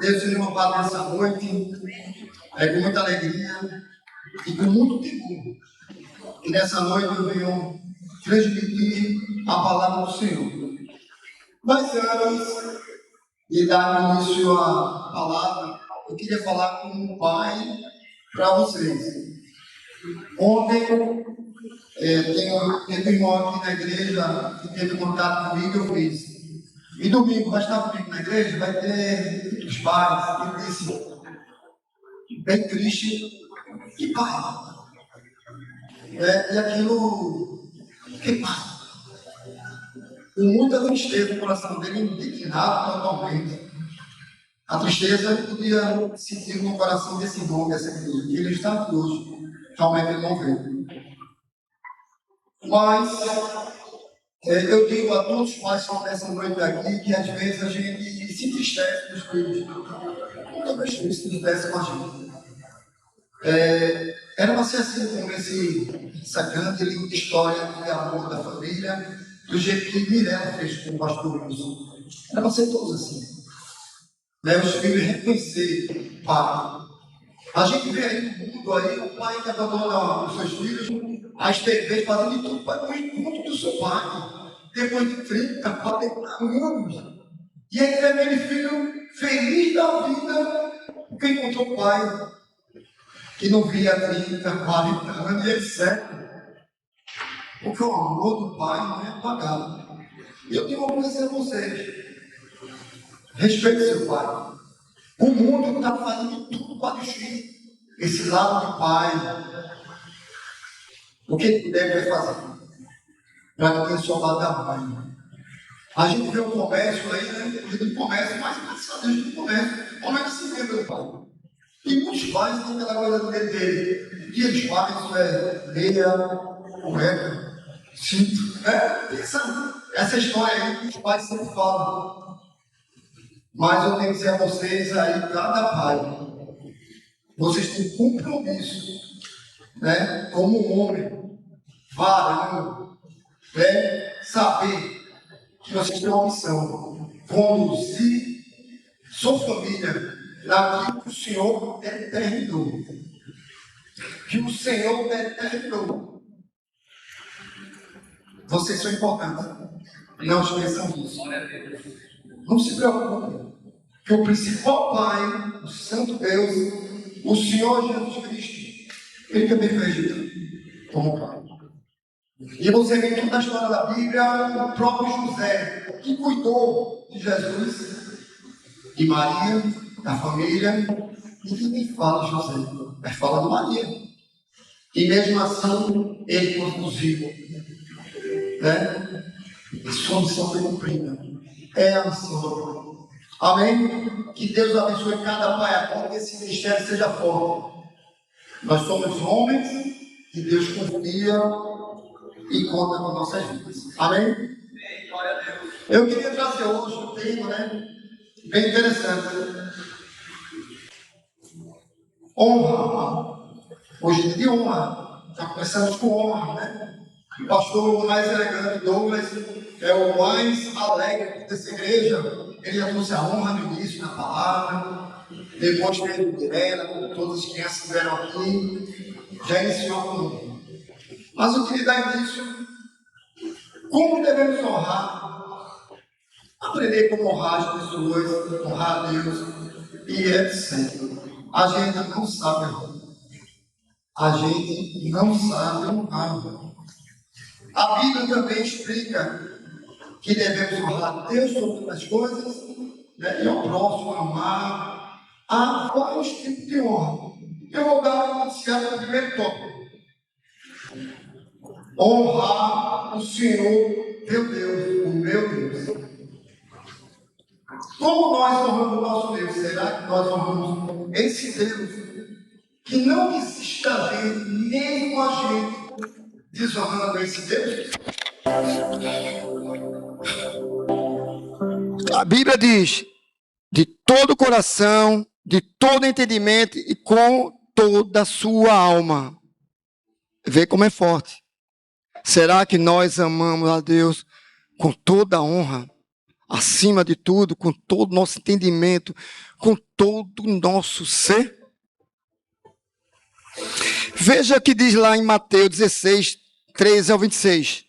Deus seja louvado nessa noite, com muita alegria e com muito temor. E nessa noite eu venho transmitir a palavra do Senhor. Mas antes de dar início à palavra, eu queria falar com o Pai para vocês. Ontem, teve um irmão aqui na igreja que teve contato comigo, eu fiz. E domingo vai estar comigo na igreja, vai ter os pais. Ele disse, bem triste, que pai. E aquilo, que pai. Com muita tristeza no coração dele, indignado totalmente. A tristeza ele podia sentir no coração desse irmão, dessa igreja, que ele está aqui hoje. Realmente ele não veio. Mas eu digo a todos os pais que estão nessa noite aqui que às vezes a gente se entristece dos filhos. Muitas vezes se entristece com a gente. Era para ser assim, como essa grande linda história de amor da família, do jeito que Mirella fez com o pastor Wilson. Era para ser todos assim. Os filhos reconhecer o pai. A gente vê aí no mundo aí, o pai que abandona os seus filhos, as TVs fazendo de tudo para o encontro do seu pai. Depois de 30, 40 anos. E ele vê aquele filho feliz da vida, porque encontrou o pai, que não via 30, 40 anos, e etc. Porque o amor do pai não é apagado. E eu tenho uma coisa a dizer a vocês. Respeite seu pai. O mundo está fazendo tudo para destruir esse lado do pai. O que ele deve fazer? Para que tenha só lado da mãe. A gente vê o comércio aí, né? A gente comércio, mas graças a Deus no comércio. Como é que se vê meu pai? E muitos pais têm aquela coisa dele. Dia dos pais, meia, cueca, cinto. Essa história aí que os pais sempre falam. Mas eu tenho que dizer a vocês aí, cada pai, vocês têm compromisso, como um homem, varão, saber que vocês têm uma missão, conduzir sua família naquilo que o Senhor determinou. Que o Senhor determinou. Vocês são importantes. Não esqueçam disso. Não se preocupe, que o principal Pai, o Santo Deus, o Senhor Jesus Cristo, ele também foi regido como Pai. E você vê toda a história da Bíblia, o próprio José, que cuidou de Jesus, de Maria, da família, e ninguém fala de José, mas fala de Maria. E mesmo assim, ele conduziu, E sua missão foi cumprida. É a missão. Amém? Que Deus abençoe cada pai agora, que esse ministério seja forte. Nós somos homens que Deus confia e conta com nossas vidas. Amém? Eu queria trazer hoje um tema, bem interessante. Honra. Hoje é de honra. Já começamos com honra, O pastor mais elegante, Douglas, é o mais alegre dessa igreja. Ele já trouxe a honra no início da palavra. Depois teve o Mirella, todas as crianças que vieram aqui. Já iniciou comigo. Mas eu queria dar início. Como devemos honrar? Aprender como honrar as pessoas, honrar a Deus e etc. A gente não sabe honrar. A gente não sabe honrar. A Bíblia também explica que devemos honrar Deus sobre todas as coisas, e ao próximo amar. Há vários tipos de honra. Eu vou dar uma iniciada no primeiro tópico. Honrar o Senhor, teu Deus, o meu Deus. Como nós honramos o nosso Deus? Será que nós honramos esse Deus que não existe a gente, mesmo a gente, desonrando esse Deus? A Bíblia diz, de todo o coração, de todo entendimento e com toda a sua alma. Vê como é forte. Será que nós amamos a Deus com toda a honra? acima de tudo, com todo o nosso entendimento, com todo o nosso ser? Veja o que diz lá em Mateus 16, 13 ao 26.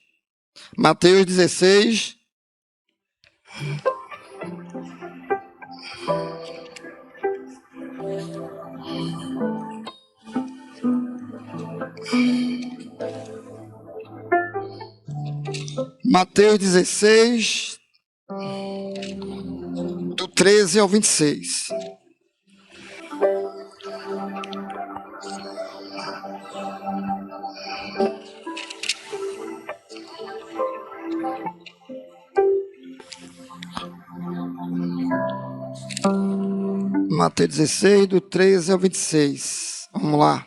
Mateus 16. Mateus 16, do 13 ao 26. Mateus 16, do 13 ao 26. Vamos lá.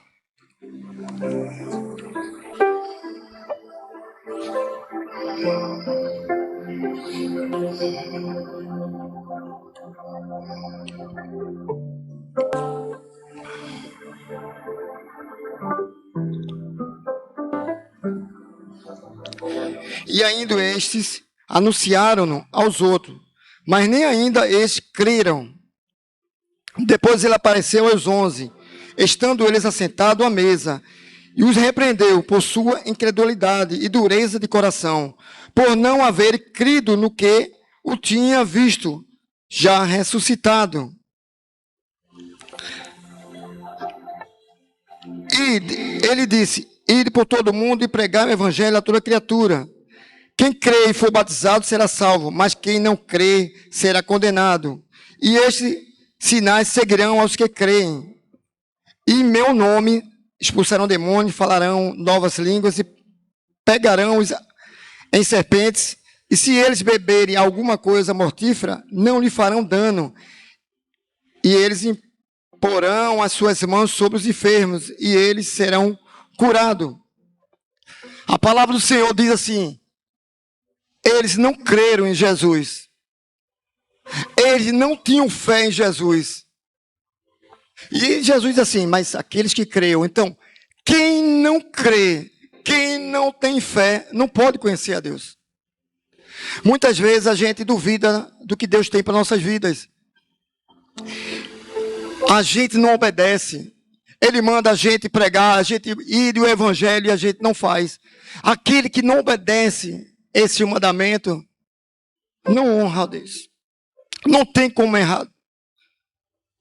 E ainda estes anunciaram-no aos outros, mas nem ainda estes creram. Depois ele apareceu aos 11, estando eles assentados à mesa, e os repreendeu por sua incredulidade e dureza de coração, por não haver crido no que o tinha visto, já ressuscitado. E ele disse: ide por todo o mundo e pregar o evangelho a toda criatura. Quem crê e for batizado será salvo, mas quem não crê será condenado. E estes sinais seguirão aos que creem. E em meu nome expulsarão demônios, falarão novas línguas e pegarão em serpentes. E se eles beberem alguma coisa mortífera, não lhe farão dano. E eles porão as suas mãos sobre os enfermos e eles serão curados. A palavra do Senhor diz assim: eles não creram em Jesus. Eles não tinham fé em Jesus. E Jesus diz assim: mas aqueles que creram. Então, quem não crê, quem não tem fé, não pode conhecer a Deus. Muitas vezes a gente duvida do que Deus tem para nossas vidas. A gente não obedece. Ele manda a gente pregar, a gente ir o evangelho e a gente não faz. Aquele que não obedece esse mandamento não honra a Deus. Não tem como errar.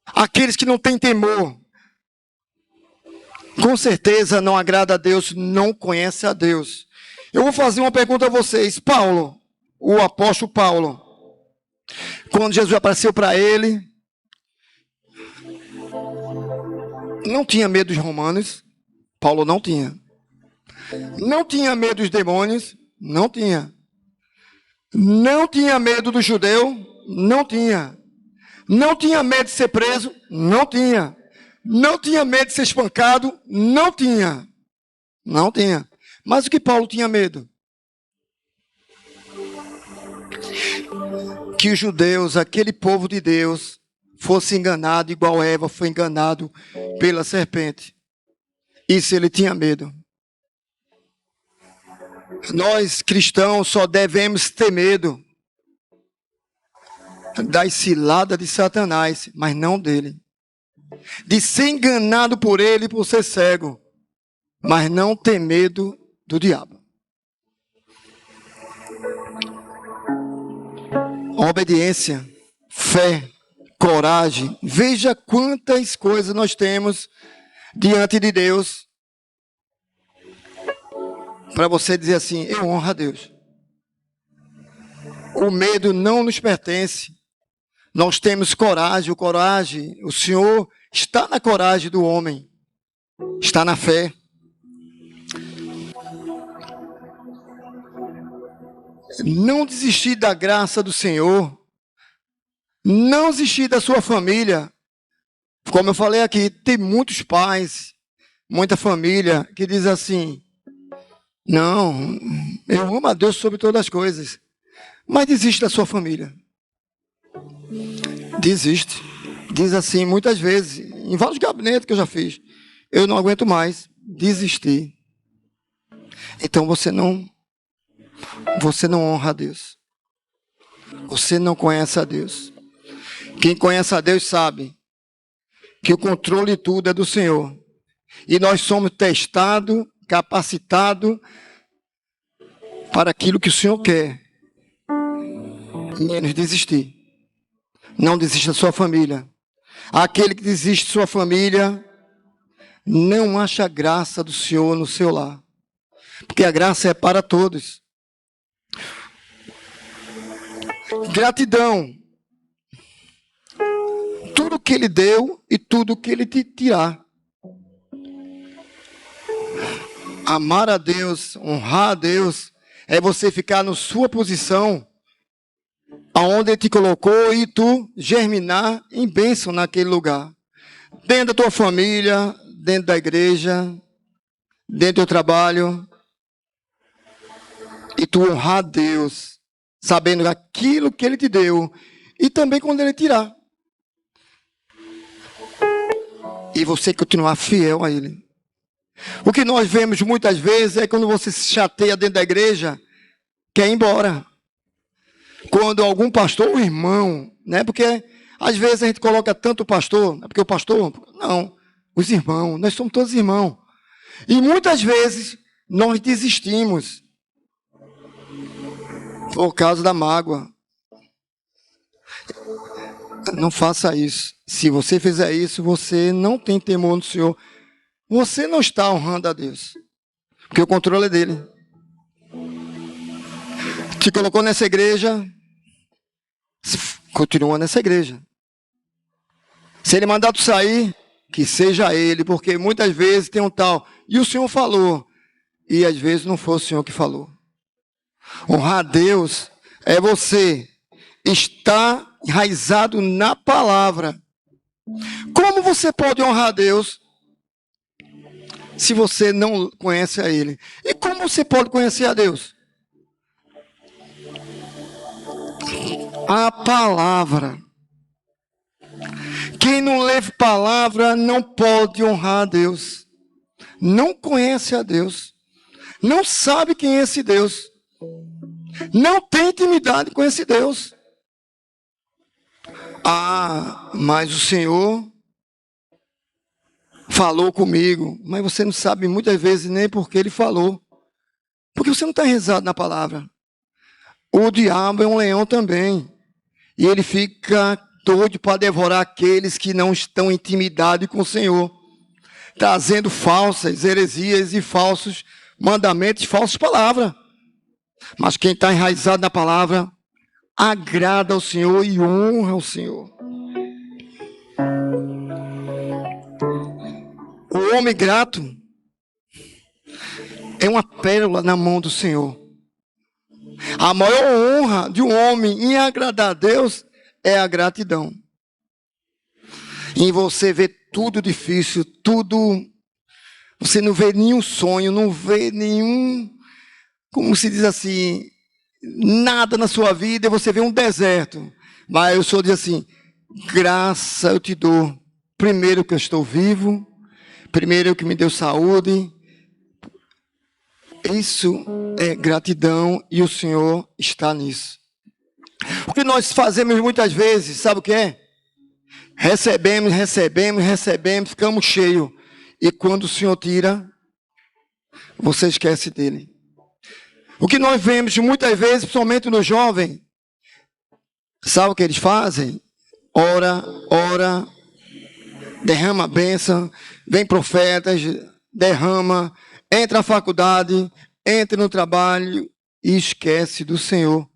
Aqueles que não têm temor, com certeza não agrada a Deus, não conhece a Deus. Eu vou fazer uma pergunta a vocês. Paulo, o apóstolo Paulo, quando Jesus apareceu para ele, não tinha medo dos romanos. Paulo não tinha. Não tinha medo dos demônios. Não tinha. Não tinha medo do judeu. Não tinha. Não tinha medo de ser preso. Não tinha. Não tinha medo de ser espancado. Não tinha. Não tinha. Mas o que Paulo tinha medo? Que os judeus, aquele povo de Deus, fosse enganado igual Eva foi enganado pela serpente. Isso ele tinha medo. Nós cristãos só devemos ter medo das ciladas de Satanás, mas não dele. De ser enganado por ele por ser cego, mas não ter medo do diabo. Obediência, fé, coragem. Veja quantas coisas nós temos diante de Deus para você dizer assim: eu honro a Deus. O medo não nos pertence. Nós temos coragem. O Senhor está na coragem do homem. Está na fé. Não desistir da graça do Senhor. Não desistir da sua família. Como eu falei aqui, tem muitos pais, muita família que diz assim: não, eu amo a Deus sobre todas as coisas. Mas desiste da sua família. Desiste. Diz assim muitas vezes, em vários gabinetes que eu já fiz: eu não aguento mais. Desistir. Então você não honra a Deus. Você não conhece a Deus. Quem conhece a Deus sabe que o controle de tudo é do Senhor. E nós somos testados, capacitados para aquilo que o Senhor quer. Menos desistir. Não desista da sua família. Aquele que desiste de sua família não acha a graça do Senhor no seu lar. Porque a graça é para todos. Gratidão. Tudo que Ele deu e tudo que Ele te tirar. Amar a Deus, honrar a Deus, é você ficar na sua posição, aonde Ele te colocou, e tu germinar em bênção naquele lugar. Dentro da tua família, dentro da igreja, dentro do teu trabalho. E tu honrar a Deus, sabendo aquilo que Ele te deu, e também quando Ele tirar. E você continuar fiel a Ele. O que nós vemos muitas vezes é quando você se chateia dentro da igreja, quer ir embora. Quando algum pastor ou irmão, né? Porque às vezes a gente coloca tanto o pastor, é porque o pastor, não, os irmãos, nós somos todos irmãos. E muitas vezes nós desistimos por causa da mágoa. Não faça isso. Se você fizer isso, você não tem temor no Senhor. Você não está honrando a Deus. Porque o controle é dele. Te colocou nessa igreja, continua nessa igreja. Se Ele mandar tu sair, que seja Ele, porque muitas vezes tem um tal, e o Senhor falou, e às vezes não foi o Senhor que falou. Honrar a Deus é você estar enraizado na palavra. Como você pode honrar a Deus se você não conhece a Ele? E como você pode conhecer a Deus? A palavra. Quem não lê palavra não pode honrar a Deus. Não conhece a Deus. Não sabe quem é esse Deus. Não tem intimidade com esse Deus. Ah, mas o Senhor falou comigo. Mas você não sabe muitas vezes nem porque Ele falou. Porque você não está rezado na palavra. O diabo é um leão também. E ele fica doido para devorar aqueles que não estão em intimidade com o Senhor. Trazendo falsas heresias e falsos mandamentos, falsas palavras. Mas quem está enraizado na palavra, agrada ao Senhor e honra ao Senhor. O homem grato é uma pérola na mão do Senhor. A maior honra de um homem em agradar a Deus é a gratidão. Em você ver tudo difícil, tudo... Você não vê nenhum sonho, não vê nenhum... Como se diz assim... Nada na sua vida, e você vê um deserto. Mas o Senhor diz assim... Graça eu te dou. Primeiro que eu estou vivo. Primeiro que me deu saúde. Isso é gratidão e o Senhor está nisso. O que nós fazemos muitas vezes, sabe o que é? Recebemos, ficamos cheios. E quando o Senhor tira, você esquece dele. O que nós vemos muitas vezes, principalmente no jovem, sabe o que eles fazem? Ora, derrama a bênção, vem profetas, derrama, entra na faculdade, entra no trabalho e esquece do Senhor.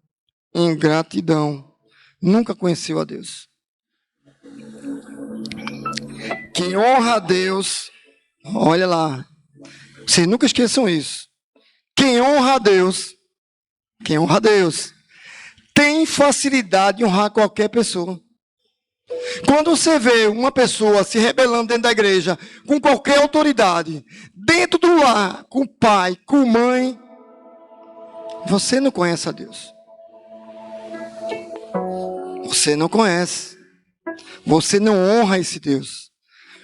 Ingratidão. Nunca conheceu a Deus. Quem honra a Deus, olha lá, vocês nunca esqueçam isso. Quem honra a Deus, tem facilidade de honrar qualquer pessoa. Quando você vê uma pessoa se rebelando dentro da igreja, com qualquer autoridade, dentro do lar, com pai, com mãe, você não conhece a Deus. Você não conhece. Você não honra esse Deus.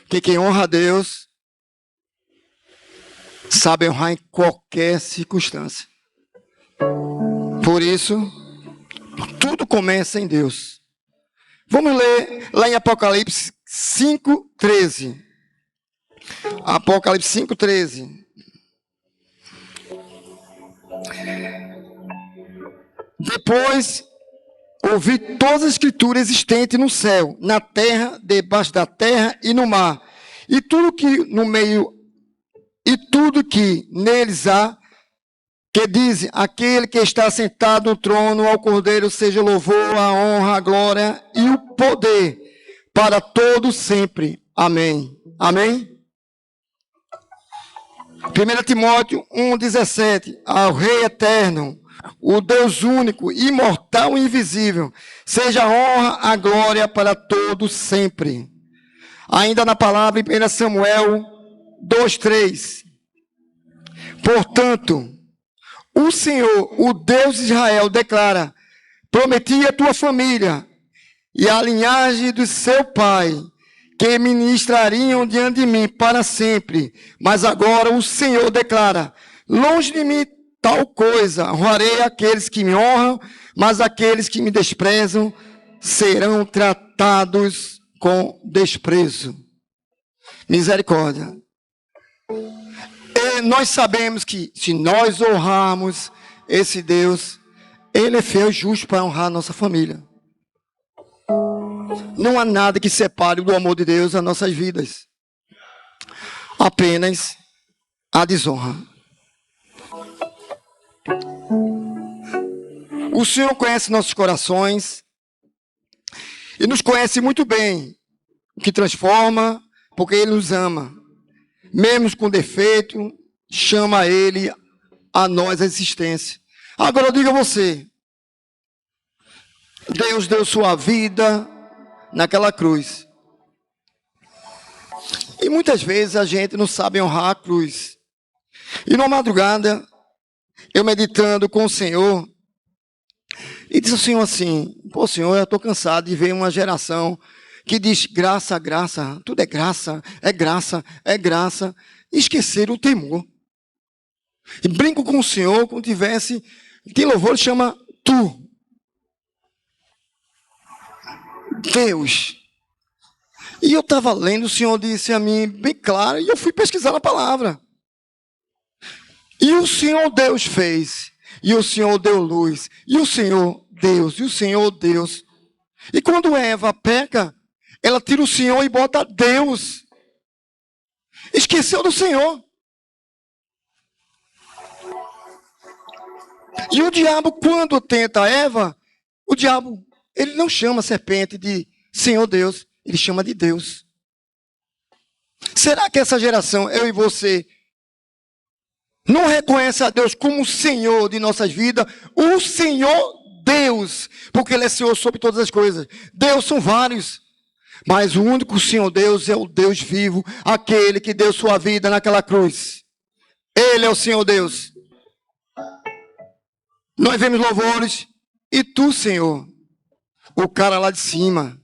Porque quem honra a Deus, sabe honrar em qualquer circunstância. Por isso, Tudo começa em Deus. Vamos ler lá em Apocalipse 5:13. Apocalipse 5:13. Depois ouvi todas as escrituras existentes no céu, na terra, debaixo da terra e no mar, e tudo que no meio, e tudo que neles há, que diz: aquele que está sentado no trono, ao Cordeiro seja o louvor, a honra, a glória e o poder para todo sempre. Amém. Amém. 1 Timóteo 1,17. Ao Rei eterno, o Deus único, imortal e invisível, seja a honra, a glória para todos sempre. Ainda na palavra em 1 Samuel 2,3. Portanto, o Senhor, o Deus de Israel, declara: prometi à tua família e à linhagem do seu pai que ministrariam diante de mim para sempre. Mas agora o Senhor declara: longe de mim tal coisa, honrarei aqueles que me honram, mas aqueles que me desprezam serão tratados com desprezo. Misericórdia. E nós sabemos que se nós honrarmos esse Deus, Ele é fiel e justo para honrar a nossa família. Não há nada que separe do amor de Deus as nossas vidas. Apenas a desonra. O Senhor conhece nossos corações e nos conhece muito bem, o que transforma, porque Ele nos ama. Mesmo com defeito, chama Ele a nós a existência. Agora eu digo a você, Deus deu sua vida naquela cruz. E muitas vezes a gente não sabe honrar a cruz. E numa madrugada, eu meditando com o Senhor, e disse ao Senhor assim: pô, Senhor, eu estou cansado de ver uma geração que diz graça, graça, tudo é graça, é graça, é graça, e esquecer o temor. E brinco com o Senhor como tivesse, tem louvor, chama tu. Deus. E eu estava lendo, o Senhor disse a mim bem claro, e eu fui pesquisar na palavra. E o Senhor Deus fez, e o Senhor deu luz, e o Senhor Deus, e o Senhor Deus. E quando Eva peca, ela tira o Senhor e bota Deus. Esqueceu do Senhor. E o diabo, quando tenta Eva, o diabo, ele não chama a serpente de Senhor Deus, ele chama de Deus. Será que essa geração, eu e você, não reconhece a Deus como o Senhor de nossas vidas? O Senhor Deus, porque Ele é Senhor sobre todas as coisas. Deus são vários, mas o único Senhor Deus é o Deus vivo, aquele que deu sua vida naquela cruz. Ele é o Senhor Deus. Nós vemos louvores, e tu, Senhor, o cara lá de cima,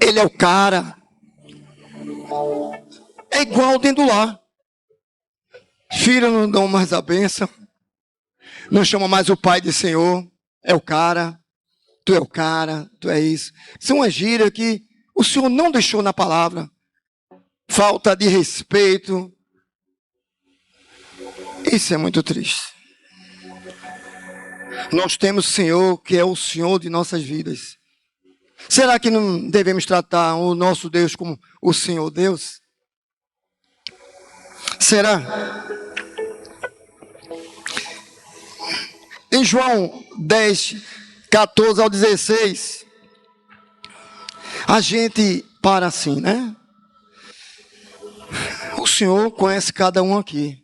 ele é o cara. É igual dentro do lar. Filhos não dão mais a bênção, não chama mais o pai de Senhor, é o cara, tu é isso. Isso é uma gíria que o Senhor não deixou na palavra. Falta de respeito. Isso é muito triste. Nós temos o Senhor, que é o Senhor de nossas vidas. Será que não devemos tratar o nosso Deus como o Senhor Deus? Será? Em João 10, 14 ao 16, a gente para assim, né? O Senhor conhece cada um aqui.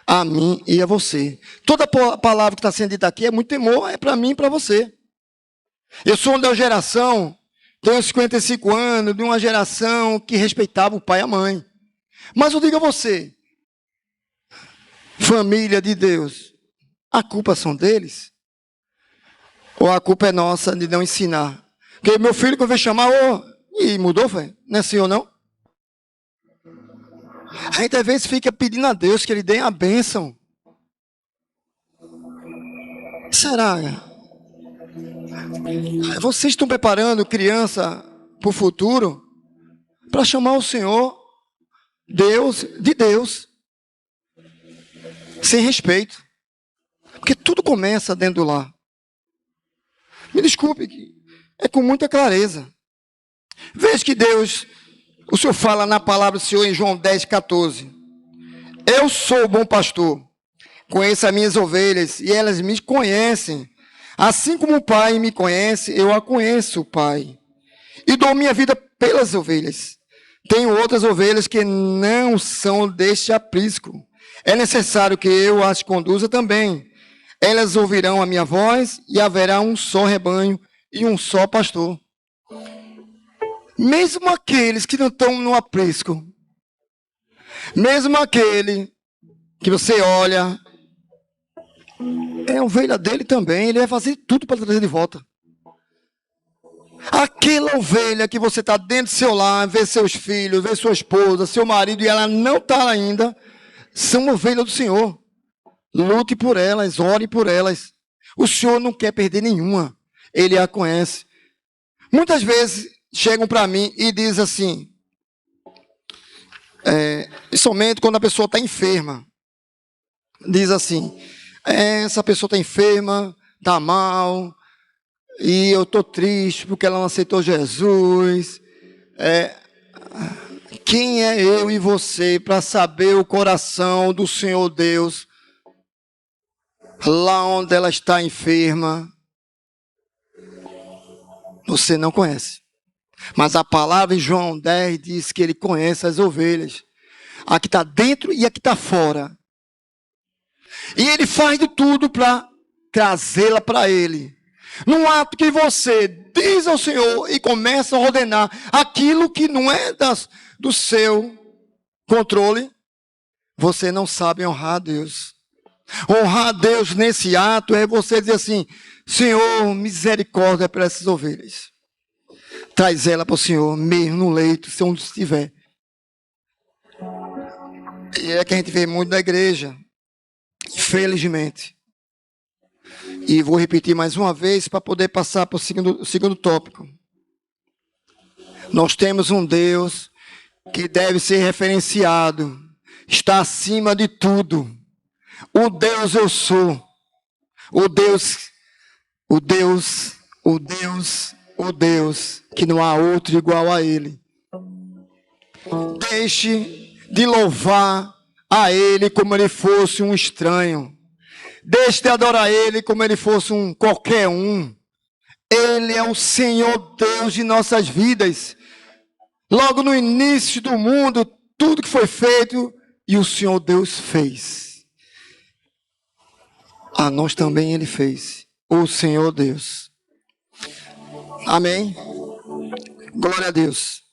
A mim e a você. Toda palavra que está sendo dita aqui é muito temor, é para mim e para você. Eu sou de uma geração, tenho 55 anos, de uma geração que respeitava o pai e a mãe. Mas eu digo a você, família de Deus, a culpa são deles? Ou a culpa é nossa de não ensinar? Porque meu filho, quando veio chamar, e mudou, foi? Não é assim ou não? A gente às vezes fica pedindo a Deus que Ele dê a bênção. Será? Vocês estão preparando criança para o futuro para chamar o Senhor Deus de Deus, sem respeito. Porque tudo começa dentro do lar. Me desculpe, é com muita clareza. Veja que Deus, o Senhor fala na palavra do Senhor em João 10,14. Eu sou o bom pastor, conheço as minhas ovelhas e elas me conhecem. Assim como o Pai me conhece, eu a conheço, o Pai. E dou minha vida pelas ovelhas. Tenho outras ovelhas que não são deste aprisco. É necessário que eu as conduza também. Elas ouvirão a minha voz e haverá um só rebanho e um só pastor. Mesmo aqueles que não estão no aprisco, mesmo aquele que você olha, é a ovelha dele também, ele vai fazer tudo para trazer de volta. Aquela ovelha que você está dentro do seu lar, vê seus filhos, vê sua esposa, seu marido, e ela não está ainda, são ovelhas do Senhor. Lute por elas, ore por elas. O Senhor não quer perder nenhuma, Ele a conhece. Muitas vezes chegam para mim e dizem assim, somente quando a pessoa está enferma, diz assim, essa pessoa está enferma, está mal, e eu estou triste porque ela não aceitou Jesus. Quem é eu e você para saber o coração do Senhor Deus, lá onde ela está enferma? Você não conhece. Mas a palavra em João 10 diz que ele conhece as ovelhas. A que está dentro e a que está fora. E ele faz de tudo para trazê-la para ele. Num ato que você diz ao Senhor e começa a ordenar aquilo que não é do seu controle, você não sabe honrar a Deus. Honrar a Deus nesse ato é você dizer assim, Senhor, misericórdia para essas ovelhas. Traz ela para o Senhor, mesmo no leito, se onde estiver. E é que a gente vê muito na igreja, infelizmente. E vou repetir mais uma vez para poder passar para o segundo tópico. Nós temos um Deus que deve ser referenciado, está acima de tudo. O Deus eu sou, o Deus, que não há outro igual a Ele. Deixe de louvar a Ele como Ele fosse um estranho. Deixe de adorar Ele como Ele fosse um qualquer um. Ele é o Senhor Deus de nossas vidas. Logo no início do mundo, tudo que foi feito, e o Senhor Deus fez. A nós também Ele fez. O Senhor Deus. Amém? Glória a Deus.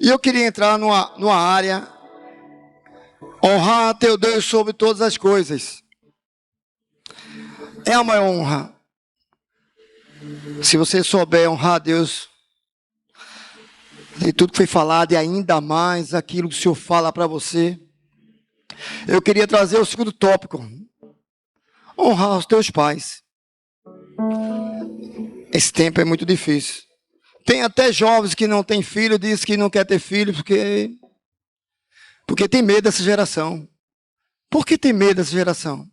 E eu queria entrar numa área, honrar a teu Deus sobre todas as coisas. É a maior honra. Se você souber honrar a Deus de tudo que foi falado e ainda mais aquilo que o Senhor fala para você, eu queria trazer o segundo tópico. Honrar os teus pais. Esse tempo é muito difícil. Tem até jovens que não têm filho, diz que não quer ter filho porque tem medo dessa geração. Por que tem medo dessa geração?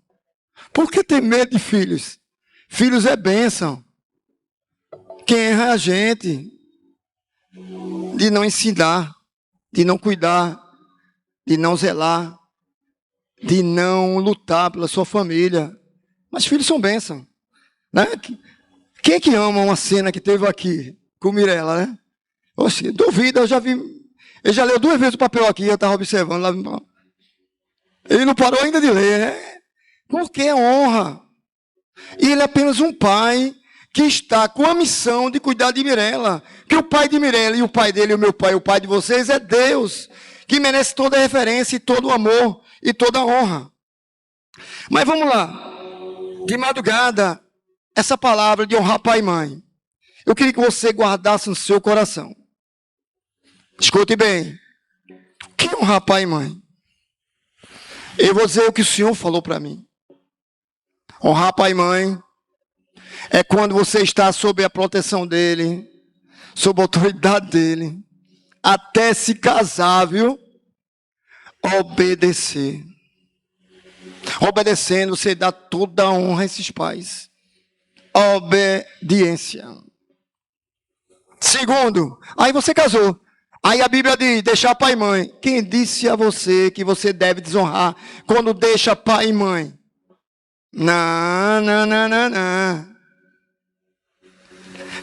Por que tem medo de filhos? Filhos é bênção. Quem erra é a gente. De não ensinar, de não cuidar, de não zelar, de não lutar pela sua família. Mas filhos são bênção. Né? Quem é que ama uma cena que teve aqui com Mirella, né? Oxe, duvida, eu já vi. Ele já leu 2 vezes o papel aqui, eu estava observando lá. Ele não parou ainda de ler, né? Porque é honra. E ele é apenas um pai que está com a missão de cuidar de Mirella. Que o pai de Mirella e o pai dele, e o meu pai, o pai de vocês, é Deus, que merece toda a referência e todo o amor e toda a honra. Mas vamos lá. De madrugada, essa palavra de honrar pai e mãe, eu queria que você guardasse no seu coração. Escute bem. O que é honrar pai e mãe? Eu vou dizer o que o Senhor falou para mim. Honrar pai e mãe É quando você está sob a proteção dele, sob a autoridade dele, até se casar, viu? Obedecer. Obedecendo, você dá toda a honra a esses pais. Obediência. Segundo, aí você casou. Aí a Bíblia diz, deixar pai e mãe. Quem disse a você que você deve desonrar quando deixa pai e mãe? Não, não, não, não, não.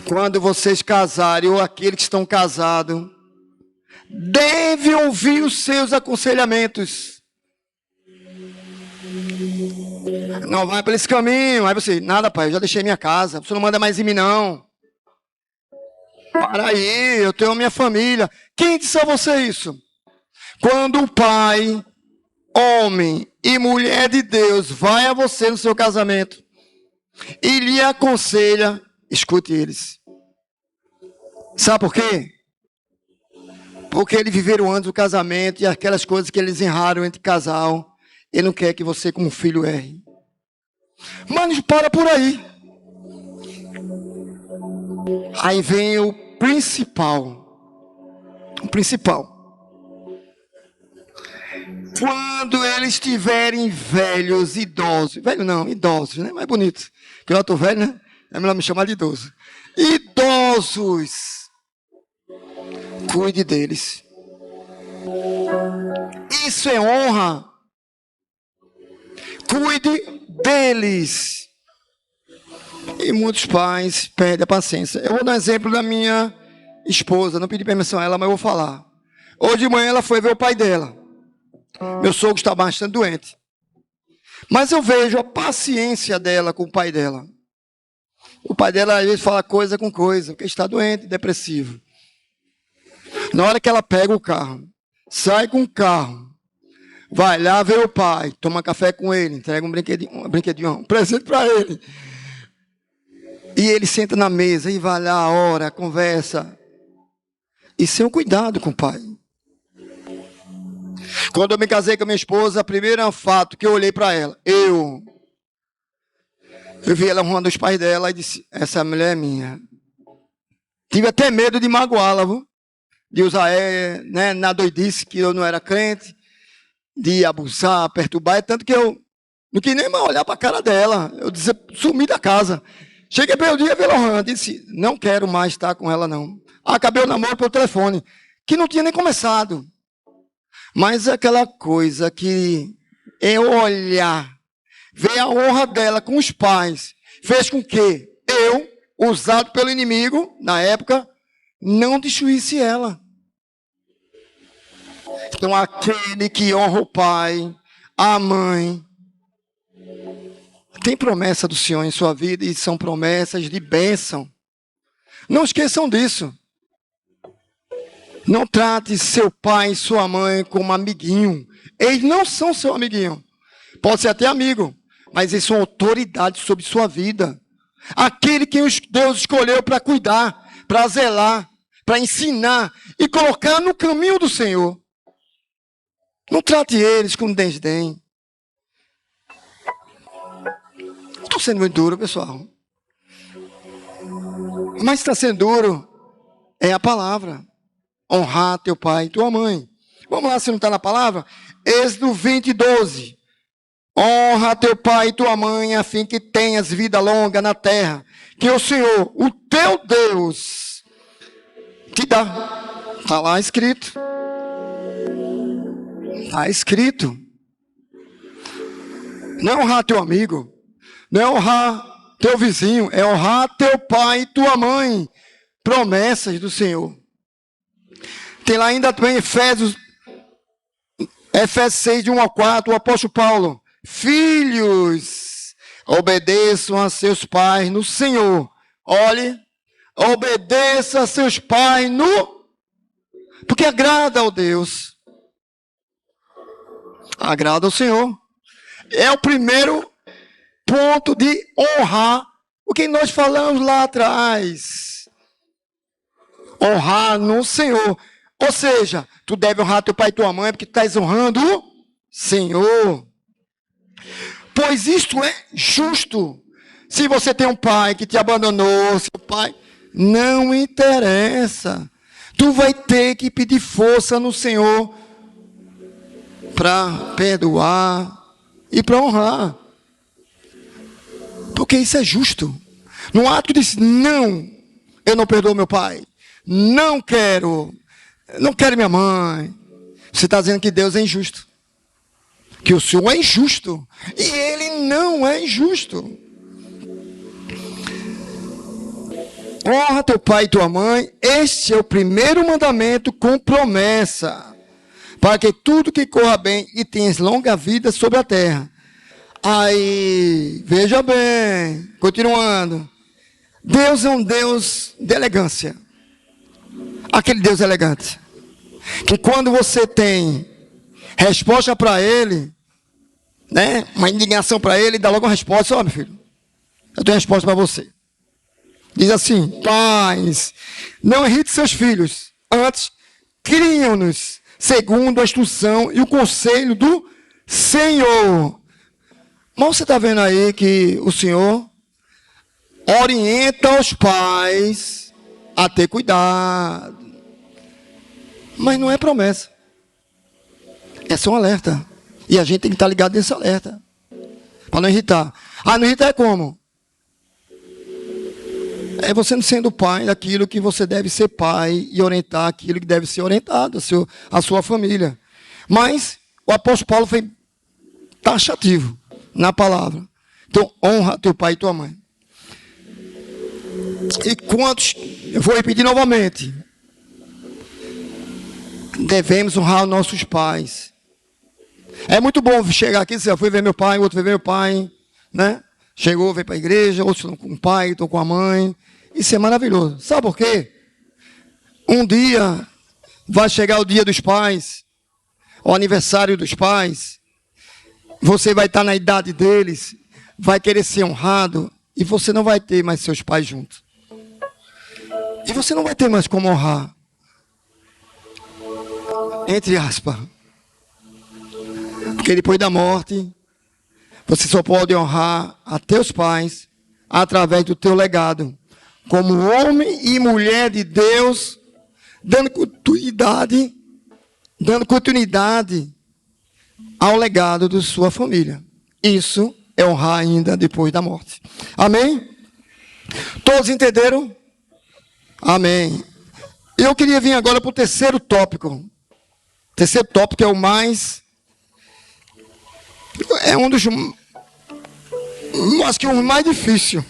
Quando vocês casarem, ou aqueles que estão casados, deve ouvir os seus aconselhamentos. Não vai por esse caminho. Aí você, nada pai, eu já deixei minha casa, você não manda mais em mim não. Para aí, eu tenho a minha família. Quem disse a você isso? Quando o pai, homem e mulher de Deus vai a você no seu casamento e lhe aconselha, escute eles. Sabe por quê? Porque eles viveram antes do casamento e aquelas coisas que eles erraram entre casal, ele não quer que você como filho erre. Mas para por aí. Aí vem o principal. O principal. Quando eles estiverem velhos, idosos. Velho não, idosos, né? Mais bonito. Porque eu estou velho, né? É melhor me chamar de idoso. Idosos. Cuide deles. Isso é honra. Cuide deles. E muitos pais perdem a paciência. Eu vou dar um exemplo da minha esposa. Não pedi permissão a ela, mas eu vou falar. Hoje de manhã ela foi ver o pai dela. Meu sogro está bastante doente. Mas eu vejo a paciência dela com o pai dela. O pai dela às vezes fala coisa com coisa, porque está doente, depressivo. Na hora que ela pega o carro, sai com o carro, vai lá ver o pai, toma café com ele, entrega um brinquedinho, um presente para ele. E ele senta na mesa e vai lá, ora, conversa. Isso é um cuidado com o pai. Quando eu me casei com a minha esposa, o primeiro fato que eu olhei para ela, eu vi ela honrando os pais dela e disse, essa mulher é minha. Tive até medo de magoá-la, viu? De usar, né, na doidice que eu não era crente, de abusar, perturbar, tanto que eu não quis nem mais olhar para a cara dela. Eu disse, sumi da casa. Cheguei pelo dia, vi ela honrando, disse, não quero mais estar com ela não. Acabei o namoro pelo telefone, que não tinha nem começado. Mas aquela coisa que eu olhar, ver a honra dela com os pais, fez com que eu, usado pelo inimigo, na época, não destruísse ela. Então, aquele que honra o pai, a mãe, tem promessa do Senhor em sua vida e são promessas de bênção. Não esqueçam disso. Não trate seu pai e sua mãe como amiguinho. Eles não são seu amiguinho. Pode ser até amigo, mas eles são autoridade sobre sua vida. Aquele que Deus escolheu para cuidar, para zelar, para ensinar e colocar no caminho do Senhor. Não trate eles com desdém. Estou sendo muito duro, pessoal. Mas está sendo duro é a palavra. Honrar teu pai e tua mãe. Vamos lá, se não está na palavra? Êxodo 20, 12. Honra teu pai e tua mãe, a fim que tenhas vida longa na terra, que o Senhor, o teu Deus, te dá. Está lá escrito. Está escrito. Não é honrar teu amigo, não é honrar teu vizinho, é honrar teu pai e tua mãe. Promessas do Senhor. Tem lá ainda também Efésios 6, de 1 a 4, o apóstolo Paulo. Filhos, obedeçam a seus pais no Senhor. Olhe, obedeça a seus pais porque agrada ao Deus. Agrada ao Senhor. É o primeiro ponto de honrar o que nós falamos lá atrás. Honrar no Senhor. Ou seja, tu deve honrar teu pai e tua mãe, porque tu estás honrando o Senhor. Pois isto é justo. se você tem um pai que te abandonou, seu pai, não interessa. Tu vai ter que pedir força no Senhor para perdoar e para honrar. Porque isso é justo. No ato de dizer, não, eu não perdoo meu pai. Não quero minha mãe. Você está dizendo que Deus é injusto. Que o Senhor é injusto. E Ele não é injusto. Honra teu pai e tua mãe. Este é o primeiro mandamento com promessa. Para que tudo que corra bem e tenhas longa vida sobre a terra. Aí, veja bem, continuando. Deus é um Deus de elegância. Aquele Deus elegante. Que quando você tem resposta para Ele, né, uma indignação para Ele, dá logo uma resposta. Ó, meu filho, eu tenho resposta para você. Diz assim: pais, não irrite seus filhos, antes criam-nos segundo a instrução e o conselho do Senhor. Mas você está vendo aí que o Senhor orienta os pais a ter cuidado. Mas não é promessa. É só um alerta. E a gente tem que estar ligado nesse alerta. Para não irritar. Ah, não irritar é como? É você não sendo pai daquilo que você deve ser pai e orientar aquilo que deve ser orientado, a sua família. Mas o apóstolo Paulo foi taxativo na palavra. Então, honra teu pai e tua mãe. E quantos, eu vou repetir novamente, devemos honrar os nossos pais. É muito bom chegar aqui e dizer, eu fui ver meu pai, outro foi ver meu pai, né? Chegou, veio para a igreja, outros estão com o pai, estão com a mãe. Isso é maravilhoso. Sabe por quê? Um dia vai chegar o dia dos pais, o aniversário dos pais. Você vai estar na idade deles, vai querer ser honrado e você não vai ter mais seus pais juntos. E você não vai ter mais como honrar. Entre aspas. Porque depois da morte, você só pode honrar a teus pais através do teu legado. Como homem e mulher de Deus, dando continuidade ao legado de sua família. Isso é honrar ainda depois da morte. Amém? Todos entenderam? Amém. Eu queria vir agora para o terceiro tópico. O terceiro tópico é o mais... É um dos... Acho que é o mais difícil.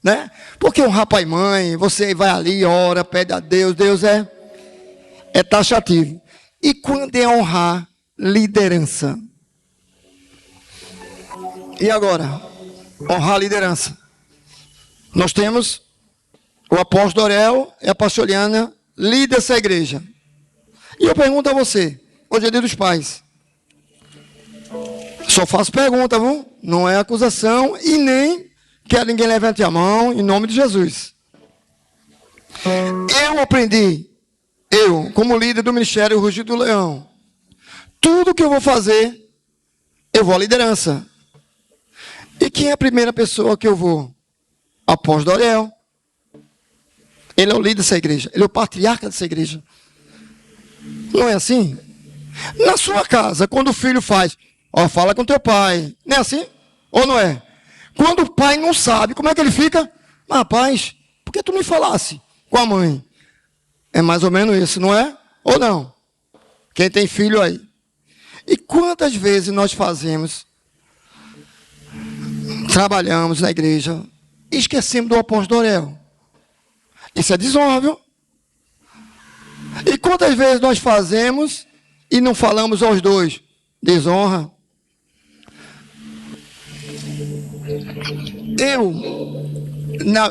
Né? Porque honrar pai e mãe, você vai ali, ora, pede a Deus. Deus é taxativo. E quando é honrar liderança? E agora? Honrar a liderança. Nós temos o apóstolo Dorel e a pastoriana, líder dessa igreja. E eu pergunto a você, hoje é dia dos pais. Só faço pergunta, viu? Não é acusação e nem quero ninguém levante a mão em nome de Jesus. Eu aprendi, como líder do Ministério Rugido do Leão, tudo que eu vou fazer, eu vou à liderança. E quem é a primeira pessoa que eu vou? Apóstolo Dorel. Ele é o líder dessa igreja. Ele é o patriarca dessa igreja. Não é assim? Na sua casa, quando o filho faz, ó, fala com teu pai. Não é assim? Ou não é? Quando o pai não sabe, como é que ele fica? Rapaz, por que tu me falasse com a mãe? É mais ou menos isso, não é? Ou não? Quem tem filho aí. E quantas vezes nós trabalhamos na igreja e esquecemos do apóstolo Dorel? Isso é desonra, viu? E quantas vezes nós fazemos e não falamos aos dois? Desonra.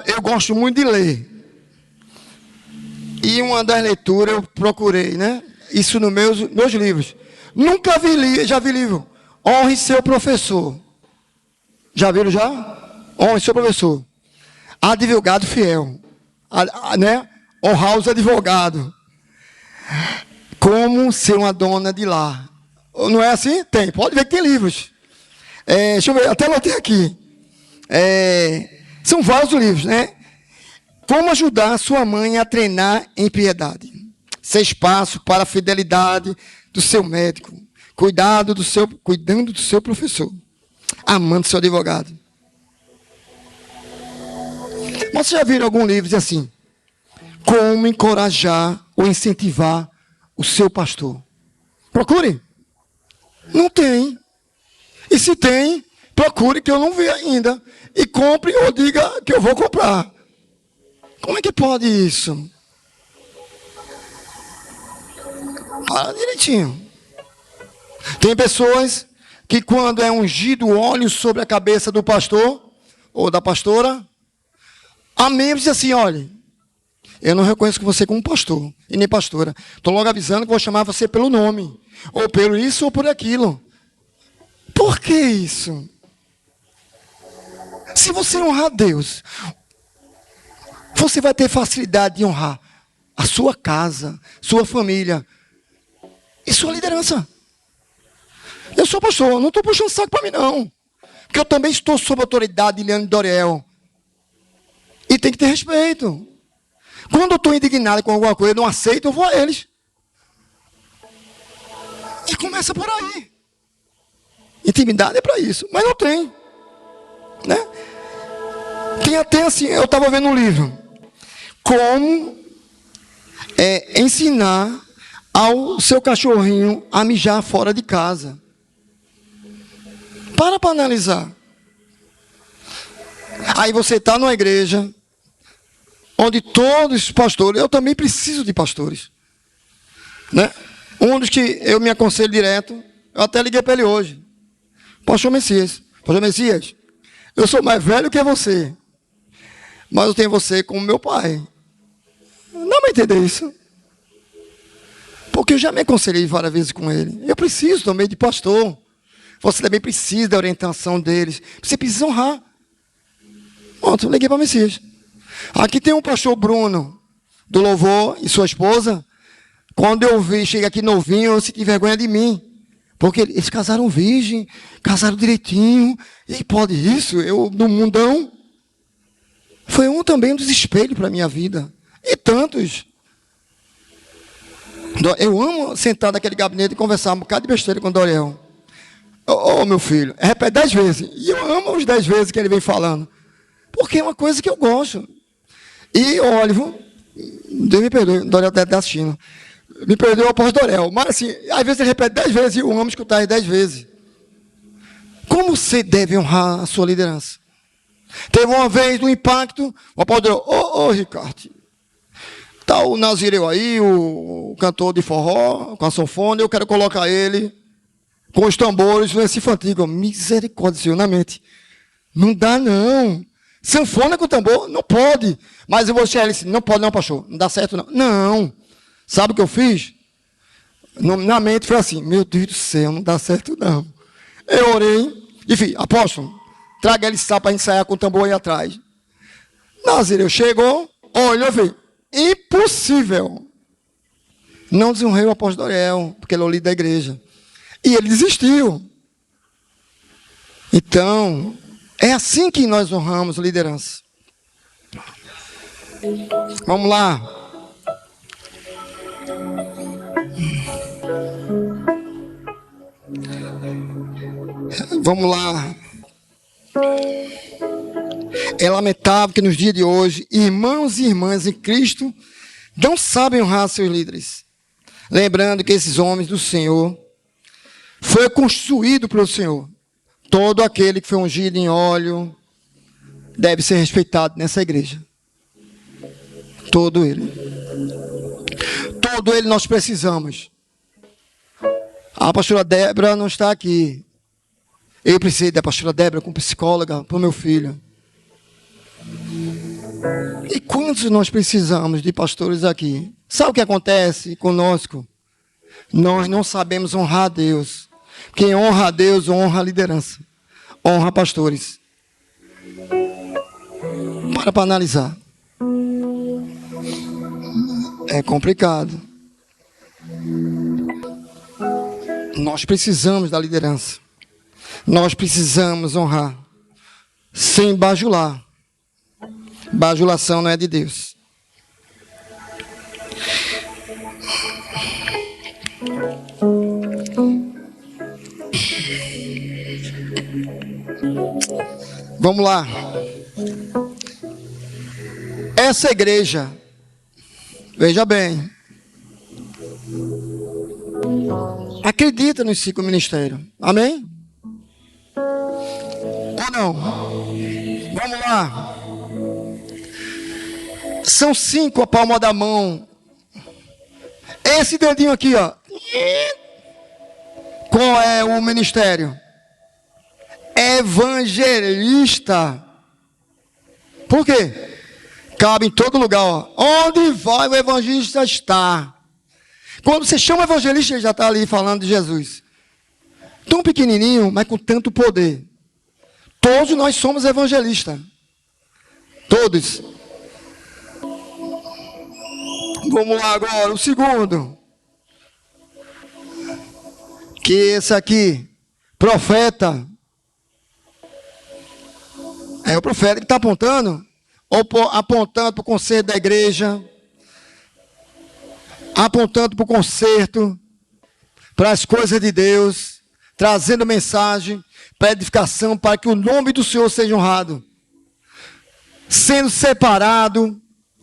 Eu gosto muito de ler. E uma das leituras eu procurei, né? Isso nos meus livros. Nunca vi, já vi livro. Honre seu professor. Já viram já? Honre seu professor. Advogado fiel. Né? Honrar os advogados. Como ser uma dona de lar. Não é assim? Tem. Pode ver que tem livros. Deixa eu ver, até anotei aqui. São vários livros, né? Como ajudar sua mãe a treinar em piedade. Ser espaço para a fidelidade do seu médico. Cuidando do seu professor. Amando seu advogado. Mas vocês já viram algum livro assim? Como encorajar ou incentivar o seu pastor? Procure. Não tem. E se tem, procure que eu não vi ainda. E compre ou diga que eu vou comprar. Como é que pode isso? Para direitinho. Tem pessoas que quando é ungido óleo sobre a cabeça do pastor ou da pastora, a membro diz assim, olha, eu não reconheço você como pastor e nem pastora. Estou logo avisando que vou chamar você pelo nome. Ou pelo isso ou por aquilo. Por que isso? Se você honrar Deus, você vai ter facilidade de honrar a sua casa, sua família e sua liderança. Eu sou pastor, não estou puxando saco para mim não. Porque eu também estou sob a autoridade de Leandro Doriel. E tem que ter respeito. Quando eu estou indignado com alguma coisa, eu não aceito, eu vou a eles. E começa por aí. Intimidade é para isso, mas não tem. Né? Tem até assim, eu estava vendo um livro. Como ensinar ao seu cachorrinho a mijar fora de casa. Para analisar. Aí você está numa igreja onde todos os pastores, eu também preciso de pastores. Né? Um dos que eu me aconselho direto, eu até liguei para ele hoje. Pastor Messias, eu sou mais velho que você, mas eu tenho você como meu pai. Não me entender isso. Porque eu já me aconselhei várias vezes com ele. Eu preciso também de pastor. Você também precisa da orientação deles. Você precisa honrar. Pronto, eu liguei para o Messias. Aqui tem um pastor Bruno, do Louvor, e sua esposa. Quando eu vi, chega aqui novinho, eu senti vergonha de mim. Porque eles casaram virgem, casaram direitinho. E pode isso? Eu, no mundão. Foi também um dos espelhos para a minha vida. E tantos. Eu amo sentar naquele gabinete e conversar um bocado de besteira com o Doriel. Ô, meu filho, repete 10 vezes. E eu amo os 10 vezes que ele vem falando. Porque é uma coisa que eu gosto. E, olha, Deus me perdoe, Doriel está assistindo. Me perdoe o apóstolo Doriel. Mas, assim, às vezes ele repete 10 vezes e eu amo escutar 10 vezes. Como você deve honrar a sua liderança? Teve uma vez um impacto, o apóstolo Doriel, Ricardo, está o Nazireu aí, o cantor de forró, com a sanfona, eu quero colocar ele com os tambores, esse infantil. Misericórdia, Senhor, na mente. Não dá, não. Sanfona com tambor? Não pode. Mas eu vou chegar, ele disse, não pode não, pastor. Não dá certo, não. Não. Sabe o que eu fiz? Na mente foi assim, meu Deus do céu, não dá certo, não. Eu orei, e fiz, apóstolo, traga ele para ensaiar com o tambor aí atrás. Nazireu chegou, olhou, eu fiz, impossível. Não desonrei o apóstolo Doriel, porque ele é o líder da igreja. E ele desistiu. Então, é assim que nós honramos a liderança. Vamos lá. Vamos lá. É lamentável que nos dias de hoje, irmãos e irmãs em Cristo não sabem honrar seus líderes. Lembrando que esses homens do Senhor foi construído pelo Senhor. Todo aquele que foi ungido em óleo deve ser respeitado nessa igreja. Todo ele. Todo ele nós precisamos. A pastora Débora não está aqui. Eu preciso da pastora Débora como psicóloga para o meu filho. E quantos nós precisamos de pastores aqui? Sabe o que acontece conosco? Nós não sabemos honrar a Deus. Quem honra a Deus, honra a liderança. Honra pastores. Para analisar. É complicado. Nós precisamos da liderança. Nós precisamos honrar. sem bajular. Bajulação não é de Deus. Vamos lá. Essa igreja, veja bem, acredita nos 5 ministérios. Amém? Ou não? Vamos lá. São 5 a palma da mão. Esse dedinho aqui, ó. Qual é o ministério? Evangelista. Por quê? Cabe em todo lugar, ó. Onde vai o evangelista está. Quando você chama o evangelista, ele já está ali falando de Jesus. Tão pequenininho, mas com tanto poder. Todos nós somos evangelistas. Todos. Vamos lá agora, o segundo. Que esse aqui, profeta. É o profeta que está apontando, ou apontando para o conselho da igreja, apontando para o conserto, para as coisas de Deus, trazendo mensagem para edificação, para que o nome do Senhor seja honrado. Sendo separado,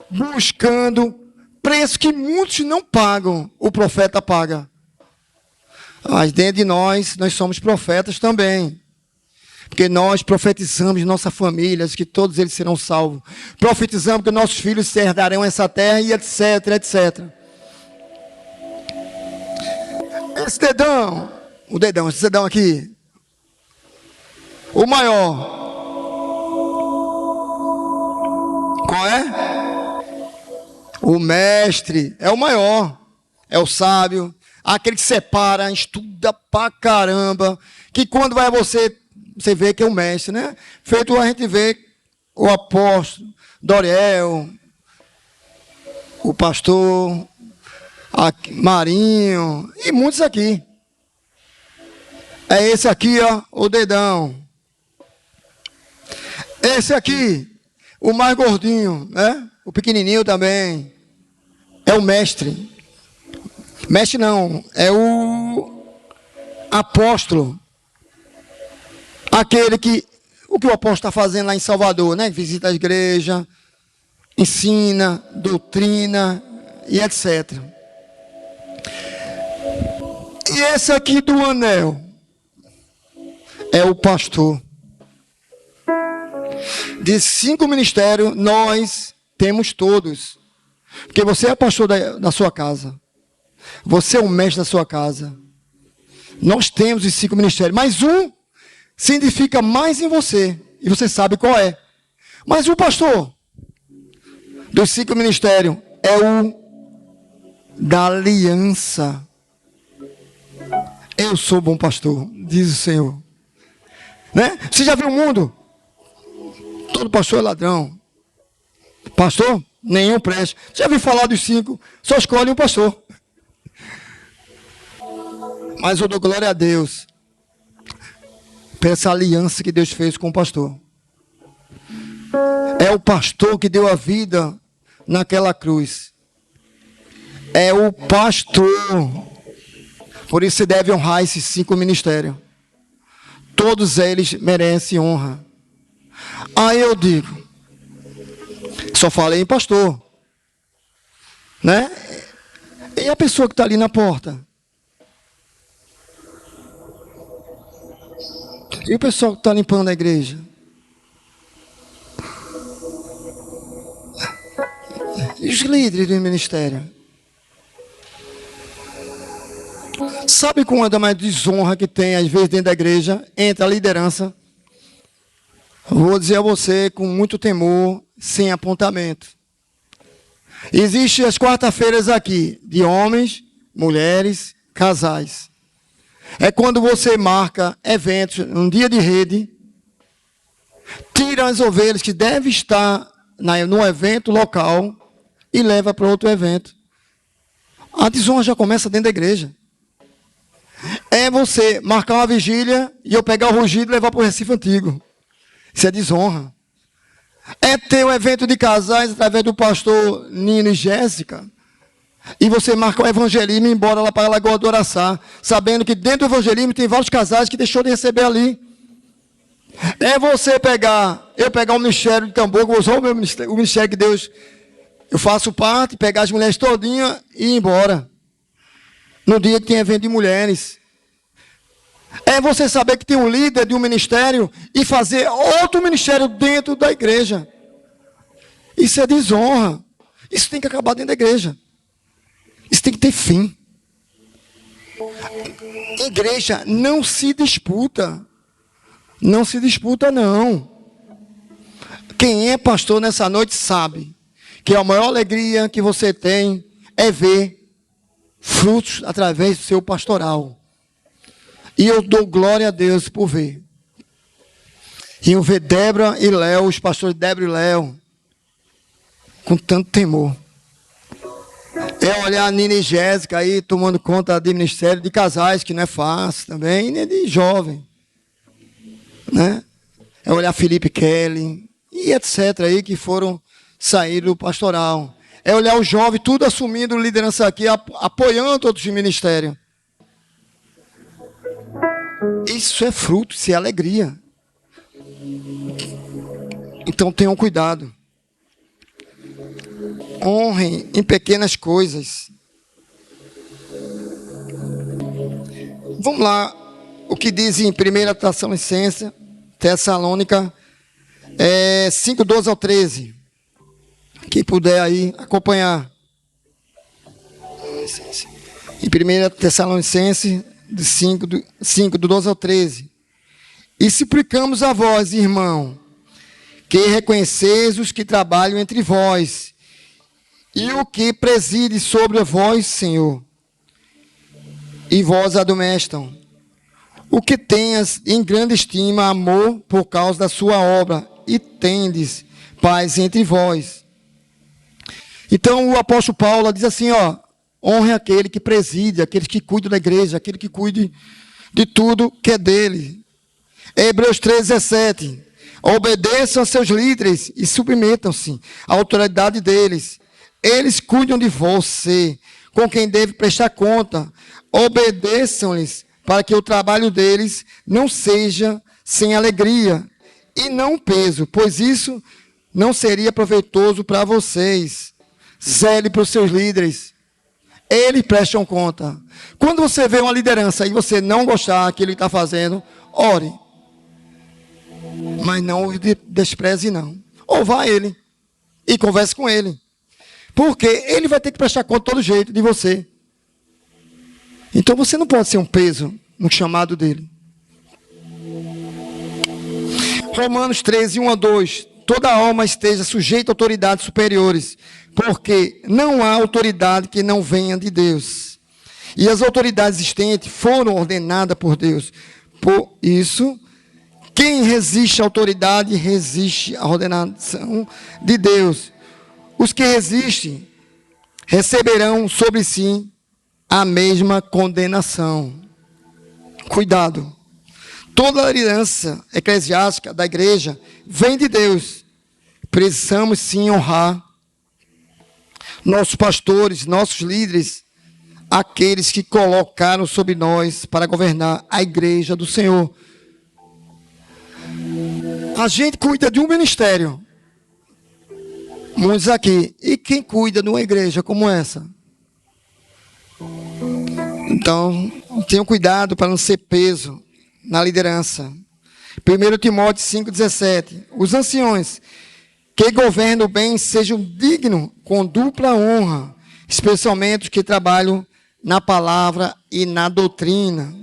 buscando, preço que muitos não pagam, o profeta paga. Mas dentro de nós somos profetas também. Porque nós profetizamos de nossa família, que todos eles serão salvos. Profetizamos que nossos filhos herdarão essa terra e etc, etc. Esse dedão, esse dedão aqui, o maior. Qual é? O mestre é o maior, é o sábio, aquele que separa, estuda pra caramba, que quando vai você vê que é o mestre, né? Feito a gente vê o apóstolo, Doriel, o pastor, Marinho, e muitos aqui. É esse aqui, ó, o dedão. Esse aqui, o mais gordinho, né? O pequenininho também. É o mestre. Mestre não, é o apóstolo. Aquele que, o que o apóstolo está fazendo lá em Salvador, né? Visita a igreja, ensina, doutrina e etc. E esse aqui do anel é o pastor. De 5 ministérios, nós temos todos. Porque você é pastor da sua casa. Você é o mestre da sua casa. Nós temos os 5 ministérios. Mas um se identifica mais em você. E você sabe qual é. Mas o pastor dos 5 ministérios é o da aliança. Eu sou bom pastor, diz o Senhor. Né? Você já viu o mundo? Todo pastor é ladrão. Pastor? Nenhum presta. Você já viu falar dos 5? Só escolhe um pastor. Mas eu dou glória a Deus por essa aliança que Deus fez com o pastor. É o pastor que deu a vida naquela cruz. É o pastor. Por isso você deve honrar esses 5 ministérios. Todos eles merecem honra. Aí eu digo, só falei em pastor, né? E a pessoa que está ali na porta? E o pessoal que está limpando a igreja? E os líderes do ministério? Sabe quando a mais desonra que tem, às vezes, dentro da igreja, entre a liderança? Vou dizer a você, com muito temor, sem apontamento. Existem as quarta-feiras aqui, de homens, mulheres, casais. É quando você marca eventos, um dia de rede, tira as ovelhas que devem estar no evento local e leva para outro evento. A desonra já começa dentro da igreja. É você marcar uma vigília e eu pegar o rugido e levar para o Recife Antigo. Isso é desonra. É ter um evento de casais através do pastor Nino e Jéssica. E você marca o evangelismo e ir embora lá para a Lagoa do Araçá, sabendo que dentro do evangelismo tem vários casais que deixou de receber ali. É você eu pegar o ministério de Tambor, vou usar o ministério que Deus, eu faço parte, pegar as mulheres todinhas e ir embora. No dia que tem evento de mulheres. É você saber que tem um líder de um ministério e fazer outro ministério dentro da igreja. Isso é desonra. Isso tem que acabar dentro da igreja. Isso tem que ter fim. Igreja não se disputa. Não se disputa, não. Quem é pastor nessa noite sabe que a maior alegria que você tem é ver frutos através do seu pastoral. E eu dou glória a Deus por ver. E eu ver Débora e Léo, os pastores Débora e Léo, com tanto temor. É olhar a Nina e Jéssica aí tomando conta de ministério de casais, que não é fácil também, nem de jovem. Né? É olhar Felipe Kelly e etc. aí que foram sair do pastoral. É olhar o jovem, tudo assumindo liderança aqui, apoiando outros ministérios. Isso é fruto, isso é alegria. Então tenham cuidado. Honrem em pequenas coisas. Vamos lá, o que diz em 1 Tessalônica 5, 12 ao 13. Quem puder aí acompanhar. Em 1 Tessalonicenses 5, do 12 ao 13. E suplicamos a vós, irmão, que reconheceis os que trabalham entre vós, e o que preside sobre vós, Senhor, e vós admoestam, o que tenhas em grande estima amor por causa da sua obra, e tendes paz entre vós. Então o apóstolo Paulo diz assim, honre aquele que preside, aquele que cuida da igreja, aquele que cuide de tudo que é dele. Hebreus 3,17. Obedeçam a seus líderes e submetam-se à autoridade deles. Eles cuidam de você, com quem deve prestar conta. Obedeçam-lhes para que o trabalho deles não seja sem alegria e não peso, pois isso não seria proveitoso para vocês. Zele para os seus líderes. Eles prestam conta. Quando você vê uma liderança e você não gostar do que ele está fazendo, ore. Mas não o despreze, não. Ou vá a ele e converse com ele. Porque ele vai ter que prestar conta de todo jeito de você. Então você não pode ser um peso no chamado dele. Romanos 13, 1 a 2. Toda alma esteja sujeita a autoridades superiores, porque não há autoridade que não venha de Deus. E as autoridades existentes foram ordenadas por Deus. Por isso, quem resiste à autoridade, resiste à ordenação de Deus. Os que resistem receberão sobre si a mesma condenação. Cuidado. Toda a liderança eclesiástica da igreja vem de Deus. Precisamos sim honrar nossos pastores, nossos líderes, aqueles que colocaram sobre nós para governar a igreja do Senhor. A gente cuida de um ministério. Muitos aqui. E quem cuida de uma igreja como essa? Então, tenham cuidado para não ser peso na liderança. 1 Timóteo 5,17. Os anciões que governam bem sejam dignos com dupla honra, especialmente os que trabalham na palavra e na doutrina.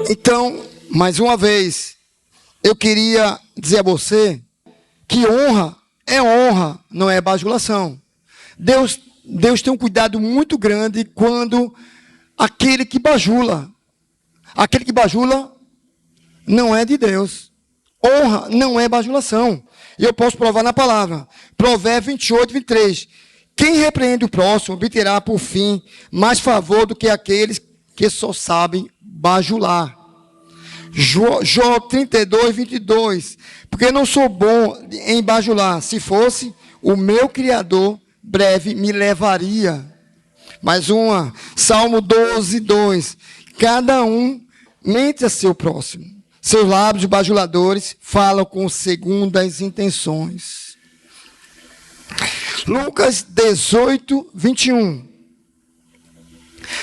Então, mais uma vez, eu queria dizer a você que honra, não é bajulação. Deus tem um cuidado muito grande quando aquele que bajula não é de Deus. Honra não é bajulação. E eu posso provar na palavra. Provérbios 28, 23. Quem repreende o próximo obterá por fim mais favor do que aqueles que só sabem bajular. Jó 32, 22. Porque não sou bom em bajular. Se fosse, o meu Criador breve me levaria. Mais uma. Salmo 12, 2. Cada um mente a seu próximo. Seus lábios bajuladores falam com segundas intenções. Lucas 18, 21.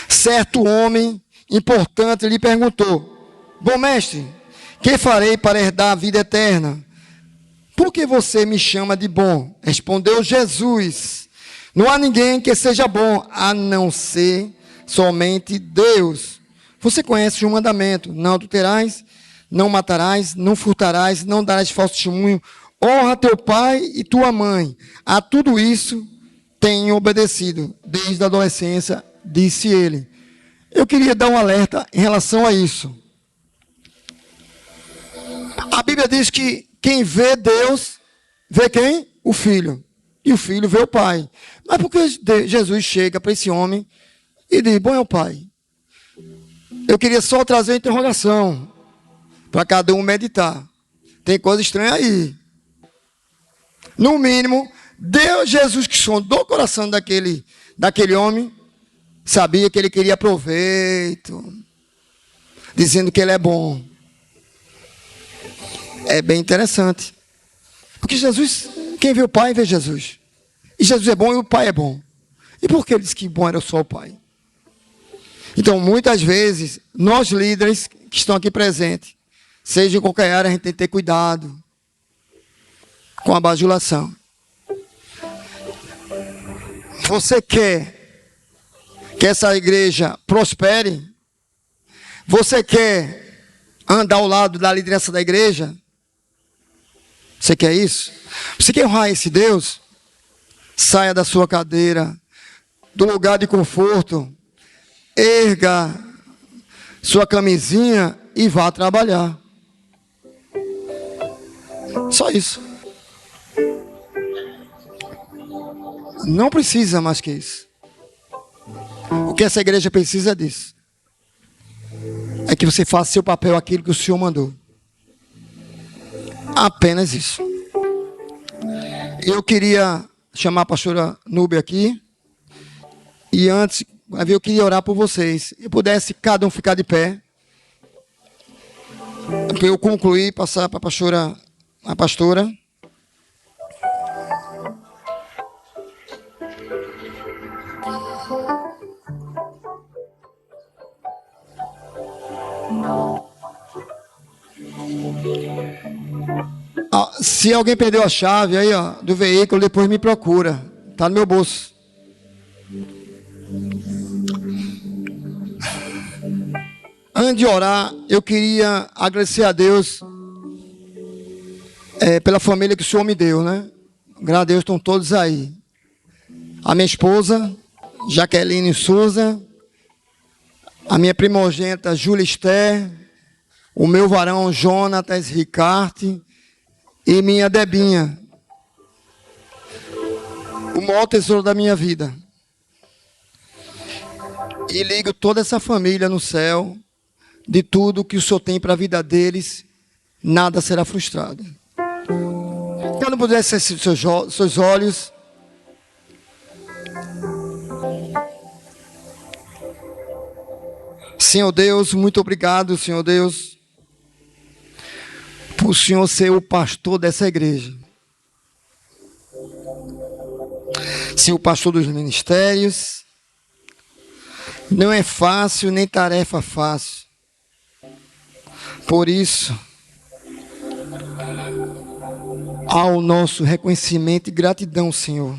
Certo homem importante lhe perguntou: bom mestre, que farei para herdar a vida eterna? Por que você me chama de bom? Respondeu Jesus: não há ninguém que seja bom, a não ser somente Deus. Você conhece o mandamento: não adulterarás, não matarás, não furtarás, não darás falso testemunho, honra teu pai e tua mãe. A tudo isso tenho obedecido desde a adolescência, disse ele. Eu queria dar um alerta em relação a isso. A Bíblia diz que quem vê Deus, vê quem? O Filho. E o Filho vê o Pai. Mas por que Jesus chega para esse homem e diz: bom é o Pai? Eu queria só trazer uma interrogação para cada um meditar. Tem coisa estranha aí. No mínimo, Deus, Jesus, que sondou o coração daquele homem, sabia que ele queria proveito, dizendo que ele é bom. É bem interessante. Porque Jesus, quem vê o Pai, vê Jesus. E Jesus é bom e o Pai é bom. E por que ele disse que bom era só o Pai? Então, muitas vezes, nós líderes que estão aqui presentes, seja em qualquer área, a gente tem que ter cuidado com a bajulação. Você quer que essa igreja prospere? Você quer andar ao lado da liderança da igreja? Você quer isso? Você quer honrar esse Deus? Saia da sua cadeira, do lugar de conforto, erga sua camisinha e vá trabalhar. Só isso. Não precisa mais que isso. O que essa igreja precisa disso é que você faça seu papel, aquilo que o Senhor mandou. Apenas isso. Eu queria chamar a pastora Núbia aqui. E antes, eu queria orar por vocês. Se pudesse cada um ficar de pé. Para eu concluir, passar para a pastora. Se alguém perdeu a chave aí, ó, do veículo, depois me procura. Tá no meu bolso. Antes de orar, eu queria agradecer a Deus pela família que o Senhor me deu, né? Graças a Deus estão todos aí. A minha esposa, Jaqueline Souza, a minha primogênita, Júlia Esther, o meu varão, Jonatas Ricarte, e minha Debinha, o maior tesouro da minha vida. E ligo toda essa família no céu, de tudo que o Senhor tem para a vida deles, nada será frustrado. Quando pudesse ser seus olhos, Senhor Deus, muito obrigado, Senhor Deus, por o Senhor ser o pastor dessa igreja. Ser o pastor dos ministérios. Não é fácil, nem tarefa fácil. Por isso, ao nosso reconhecimento e gratidão, Senhor.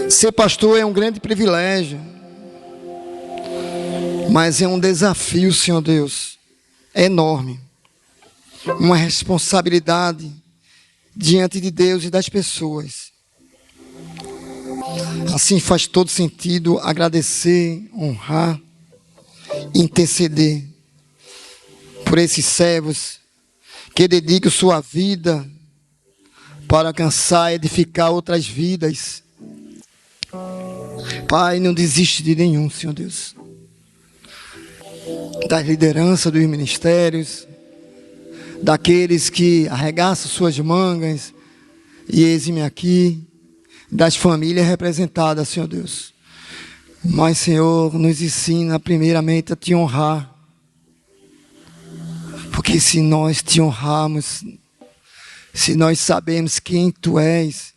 Ser pastor é um grande privilégio, mas é um desafio, Senhor Deus, enorme. Uma responsabilidade diante de Deus e das pessoas. Assim faz todo sentido agradecer, honrar, interceder por esses servos que dedicam sua vida para alcançar e edificar outras vidas. Pai, não desiste de nenhum, Senhor Deus. das lideranças dos ministérios, daqueles que arregaçam suas mangas e eis-me aqui, das famílias representadas, Senhor Deus. Mas, Senhor, nos ensina primeiramente a te honrar, porque se nós te honrarmos, se nós sabemos quem Tu és,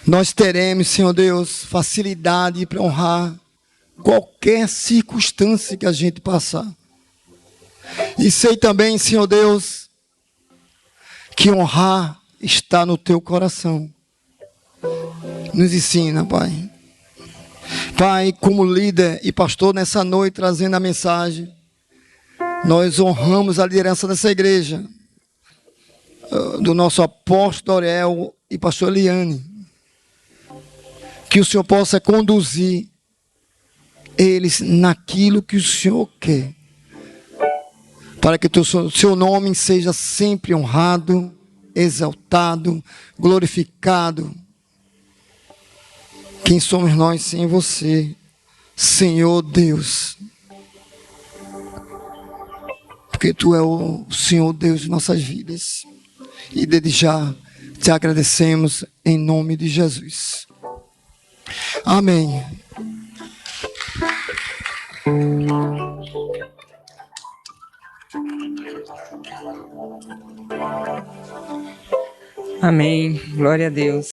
nós teremos, Senhor Deus, facilidade para honrar qualquer circunstância que a gente passar. E sei também, Senhor Deus, que honrar está no Teu coração. Nos ensina, Pai. Pai, como líder e pastor nessa noite, trazendo a mensagem, nós honramos a liderança dessa igreja, do nosso apóstolo Ariel e pastor Eliane. Que o Senhor possa conduzir eles naquilo que o Senhor quer, para que o seu nome seja sempre honrado, exaltado, glorificado. Quem somos nós sem você, Senhor Deus? Porque Tu é o Senhor Deus de nossas vidas. E desde já te agradecemos em nome de Jesus. Amém. Amém. Glória a Deus.